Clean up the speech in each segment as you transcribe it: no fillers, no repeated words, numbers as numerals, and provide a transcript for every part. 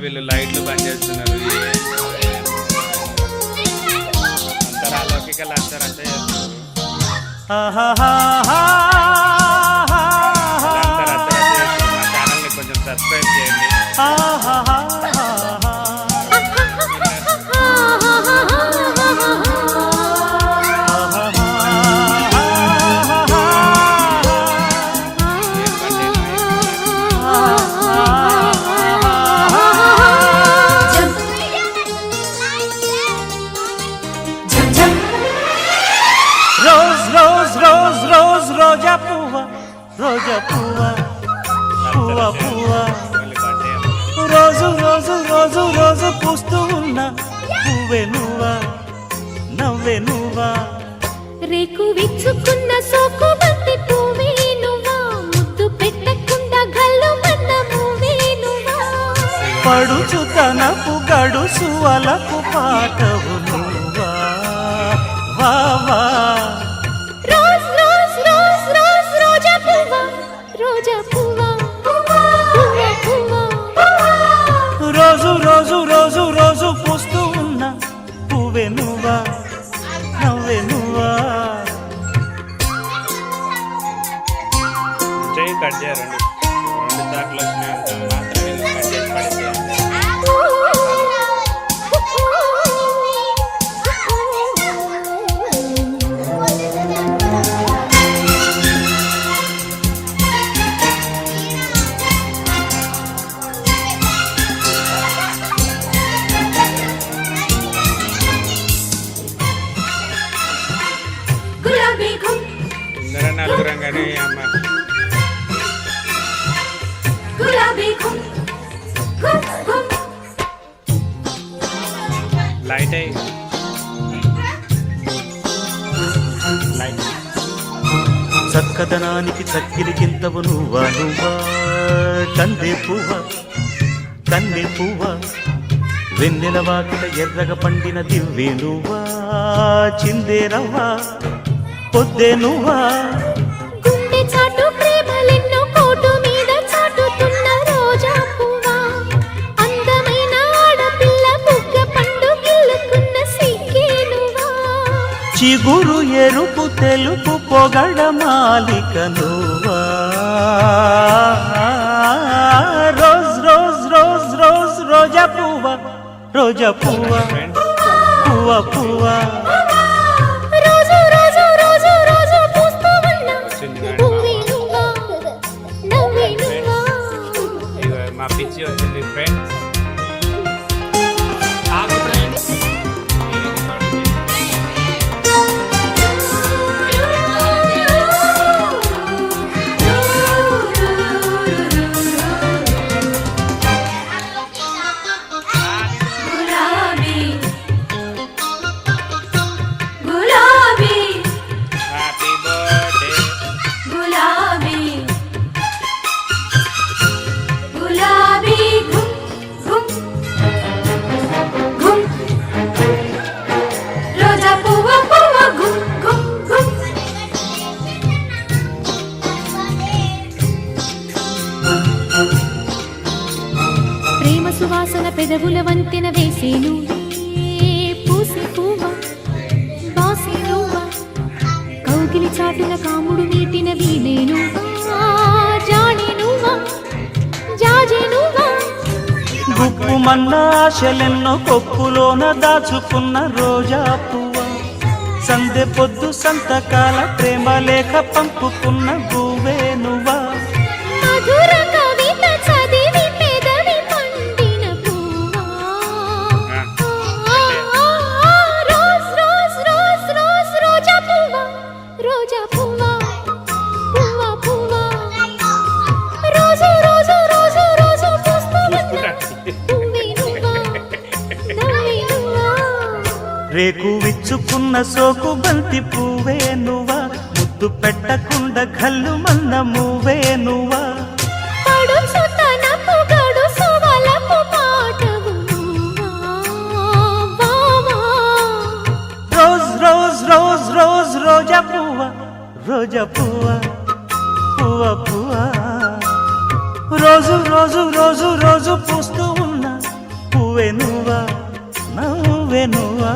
వీళ్ళు లైట్లు బంద్ చేస్తున్నారు. అందరు అలౌకికలు అందరూ అంతే చేస్తున్నారు. మా ఛానల్ని కొంచెం సబ్స్క్రైబ్ చేయండి. రోజా పువ్వా రోజా పువ్వా పువ్వా పువ్వా రోజు రోజు రోజు రోజు పూస్తూ ఉన్నా పువ్వే నువ్వా నవ్వే నువ్వా రేకు విచ్చుకున్న సోకు బంతి పువ్వే నువ్వా ముద్దు పెట్టకుండా గల్లు మన్న పువ్వే నువ్వా పడుచు తనపు గడుసు అలకు పాటవు నువ్వా వా వా రోజు రోజు రోజు రోజు పూస్తూ ఉన్నా పువ్వే నువ్వా నవ్వే నువ్వా చేయి కట్ చేయాలండి. 2 సార్లు వచ్చినాయంత మాత్రమే కట్ చేసి పడిపోయింది. ఇందరూ నలుగురం కానీ అమ్మ లైట్ అయ్యి లైట్ చక్కదనానికి చక్కిలికింతవు నువ్వా నువ్వా కందే పువ్వా కన్నె పువ్వా వెన్నెల వాకిట ఎర్రగ పండిన దివ్వే నువ్వా చిందే రవ్వా పొద్దే నువ్వా గుండె చాటు ప్రేమలెన్నో కోటు మీద చాటుతున్న రోజా పువ్వా అందమైన ఆడపిల్ల బుగ్గ పండు గిల్లుకున్న సిగ్గే నువ్వా చిగురు ఎరుపు తెలుపు పొగడ మాలిక నువ్వా రోజ్ రోజ్ రోజ్ రోజ్ రోజా పువ్వా రోజా పువ్వా పువ్వా పువ్వా మా పిచ్చి వచ్చింది ఫ్రెండ్స్. సువాసన పెదవుల వంతెన వేసేను పూసే పువ్వా బాసే నువ్వా కౌగిలి చాటున కాముడు నీటిన వీణేను జానే నువ్వా జాజే నువ్వా గుప్పు మన్నా ఆశలెన్నో కొప్పులోన దాచుకున్న రోజా పువ్వా సందె పొద్దు సంతకాల ప్రేమ లేఖ పంపుకున్న గువ్వే నువ్వా మధుర కవిత చదివి పెదవి పండిన పువ్వా రోజ్ రోజ్ రోజ్ రోజ్ రోజా పువ్వా రోజా పువ్వా పువ్వా పువ్వా రోజు రోజు రోజు రోజు పూస్తూ ఉన్న పువ్వే నువ్వా నవ్వే నువ్వా రేకు విచ్చుకున్న సోకు బంతి పువ్వే నువ్వా ముద్దు పెట్టకుండా కళ్ళు మన్న మువ్వే నువ్వా పడుచు తనపు గడుసు వలపు పాటవు నువ్వా రోజ్ రోజ్ రోజ్ రోజ్ రోజా పువ్వా రోజా పువ్వా పువ్వా పువ్వా రోజు రోజు రోజు రోజు పూస్తూ ఉన్న పువ్వే నువ్వా నవ్వే నువ్వా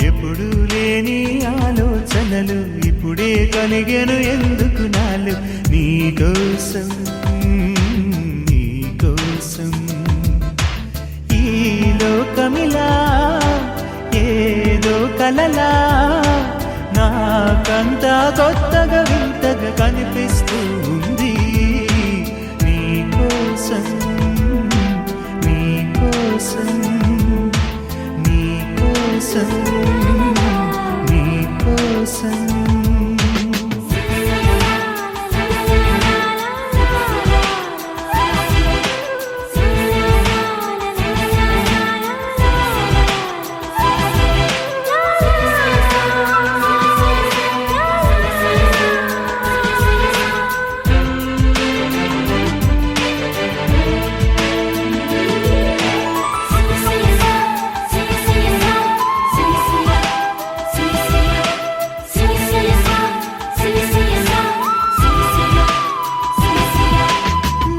ఎప్పుడు లేని ఆలోచనలు ఇప్పుడే కలిగెను ఎందుకు నాలు నీకోసం నీకోసం ఈ లోకమిలా ఏదో కలలా నాకంతా కొత్తగా వింతగా కనిపిస్తూ ఉంది నీకోసం నీకోసం నీకోసం నీకోసం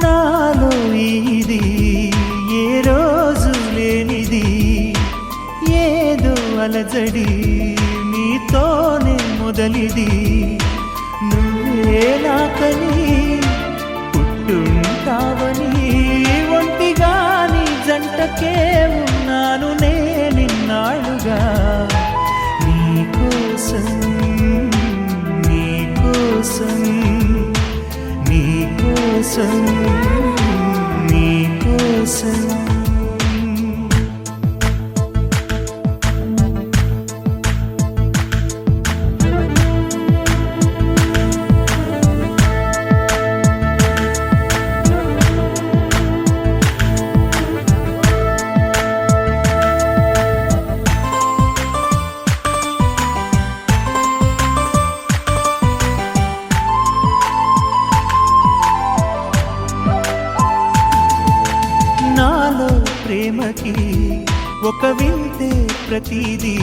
నాలో ఇది ఏ రోజు లేనిది ఏదో అలజడి నీతోనే మొదలిది నువ్వే నాకని పుట్టుంటావని ఒంటిగాని జంటకే ఉన్నాను నేనిన్నాళ్ళుగా నీకోసం నీకోసం నీకోసం నీకోసం నాలో ప్రేమకి ఒక వింతే ప్రతిదీ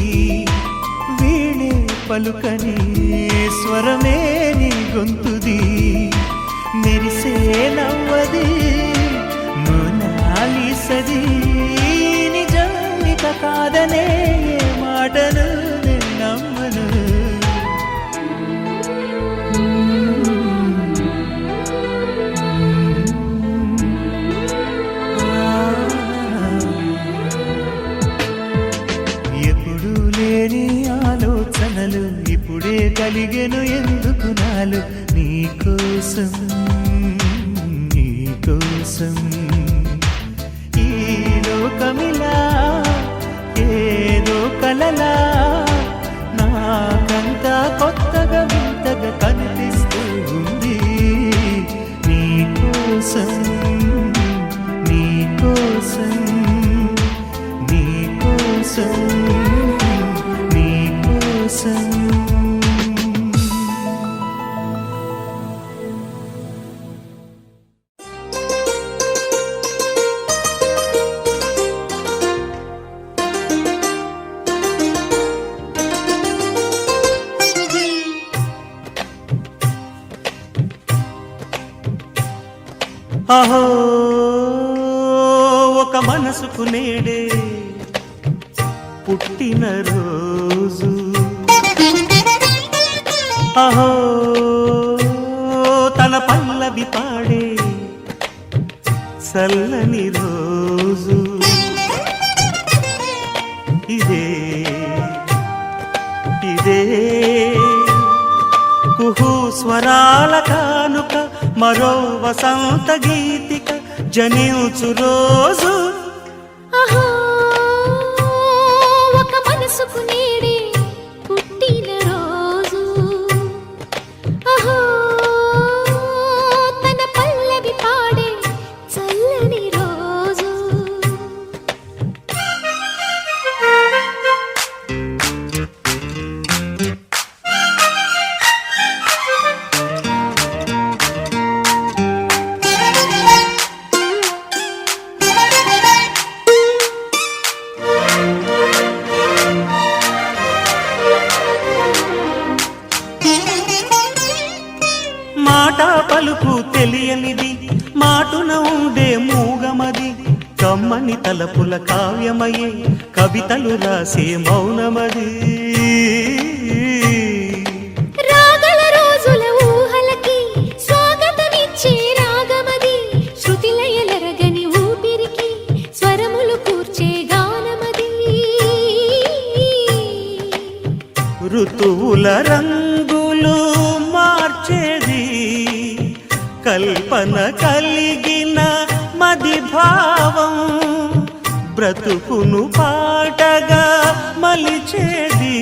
వీణే పలుకని స్వరమే నీ గొంతుది మెరిసే నవ్వది మోనాలిసది నిజమిక కాదనే ఏ మాటను నేను నమ్మను ఎప్పుడు లేని ఆలోచనలు ఇప్పుడే కలిగెను ఎందుకు నాలు నీకోసం నీకోసం ఈ లోకమిలా ఏదో కలలా నాకంతా కొత్తగా వింతగా కనిపిస్తూ ఉంది నీకోసం నీకోసం నీకోసం నీకోసం అహో ఒక మనసుకు నేడే పుట్టిన రోజు అహో తన పల్లవి పాడే చల్లని రోజు ఇదే ఇదే కుహు స్వరాల కానుక మరో వసంత గీతిక జనించు రోజు అహో ఒక మనసుకు నేడే పుట్టిన రోజు అహో తన పల్లవి పాడే చల్లని రోజు మాట పలుకు తెలియనిది మాటున ఉండే మూగమది కమ్మని తలపుల కావ్యమయే కవితలు రాసే మౌనమది రాగల రోజుల ఊహలకి స్వాగతమిచ్చే రాగమది శృతిలయలరగని ఊపిరికి స్వరములు కూర్చే గానమది ఋతువుల రంగులు మార్చేది కల్పన కలిగిన మది భావం బ్రతుకును పాటగా మలిచేది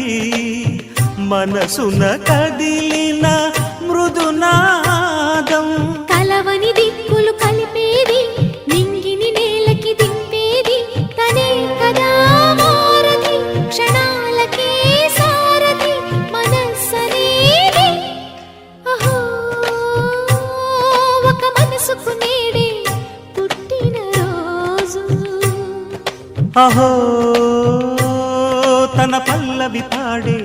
మనసున కదిలిన మృదునాదం కలవని దిక్కులు కలిపేది నింగిని నేలకి దింపేది తనే కదా మారది క్షణాలకే సారది మనస్సనేది అహో ఒక మనసుకు నేడే పుట్టిన రోజు అహో తన పల్లవి పాడే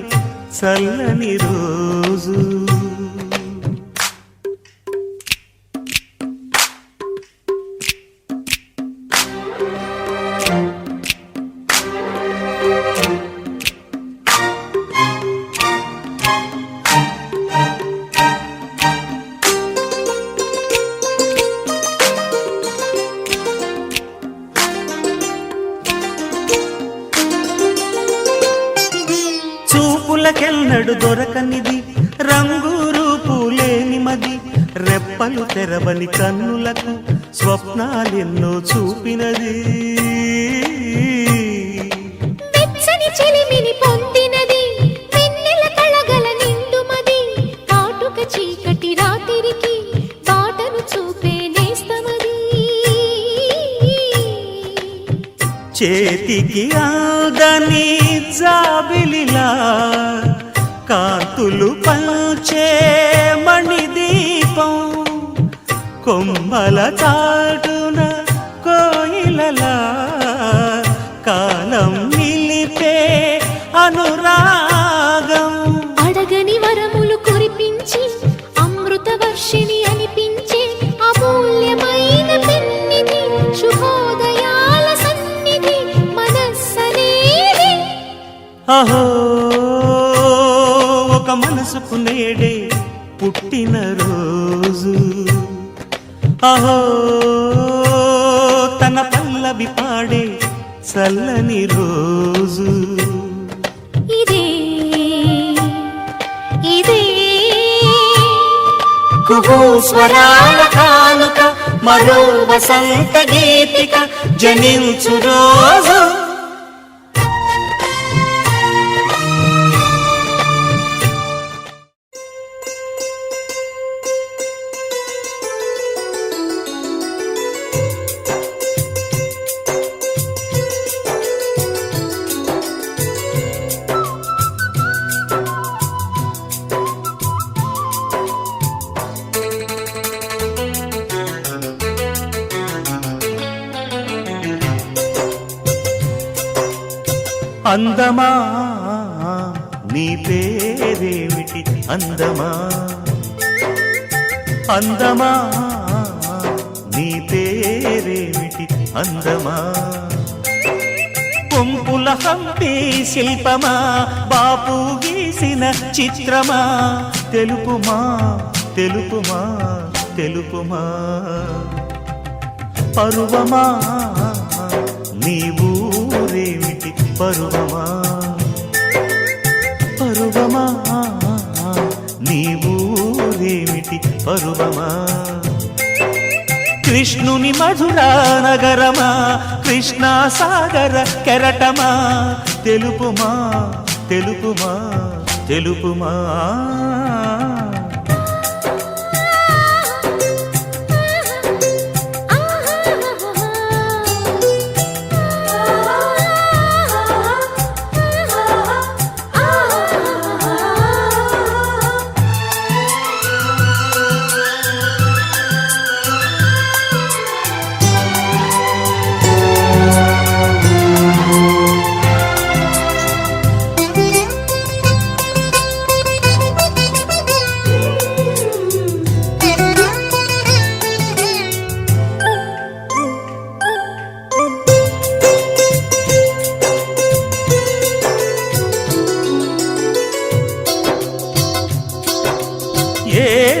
చల్లని రోజు చూపులకెన్నడు దొరకనిది రంగు రూపు లేని మది రెప్పలు తెరవని కన్నులకు స్వప్నాలెన్నో చూపినది వెచ్చని చెలిమిని పొందినది వెన్నెల కళగల నిండుమది కాటుక చీకటి రాత్రికి బాటను చూపే నేస్తమది చేతికి ఆదని జాబిలిలా కాంతులు పంచే మణిదీపం కొమ్మల చాటున కోయిలలా కాలం నిలిపే అనురాగం అడగని వరములు కురిపించి అమృత వర్షిణి అనిపించే అమూల్యమైన పెన్నిధి శుభోదయాల సన్నిధి మనస్సనేది అహో ఒక మనసుకు నేడే పుట్టిన రోజు అహో తన పల్లవి పాడే చల్లని రోజు ఇదే ఇదే కుహు స్వరాల కానుక మరో వసంత గీతిక జనించు రోజు అందమా నీ పేరేమిటి అందమా అందమా నీ పేరేమిటి అందమా కొంపుల హంపి శిల్పమా బాపు గీసిన చిత్రమా తెలుపుమా తెలుపుమా తెలుపుమా పరువమా నీ ఊరేమిటి పరువమా పరువమా నీ ఊరేమిటి పరువమా కృష్ణుని మధురా నగరమా కృష్ణా సాగర కెరటమా తెలుపుమా తెలుపుమా తెలుపుమా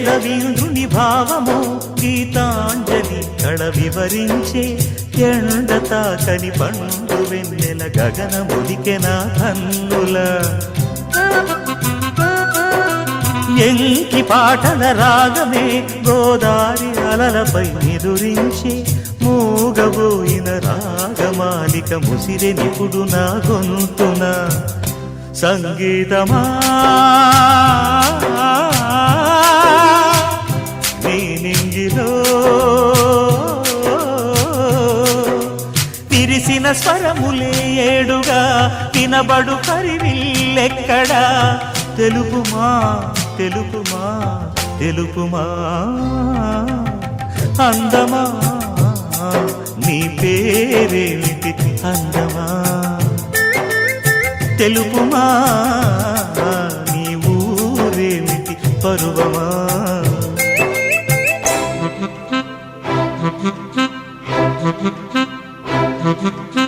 రవీంద్రుని భావము గీతాంజలి కళ వివరించే ఎండ తాకని పండు వెన్నెల గగన ముదికెన కన్నుల ఎంకి పాటల రాగమే గోదారి అలలపై నిదురించే మూగబోయిన రాగమాలిక ముసిరె నిపుడు నా గొంతున సంగీతమా నింగిలో తిరిసిన స్వరములే ఏడుగా వినబడు కరివిల్లెక్కడా తెలుపుమా తెలుపుమా తెలుపుమా అందమా నీ పేరేమిటి అందమా తెలుపుమా నీ ఊరేమిటి పరువమా Thank you.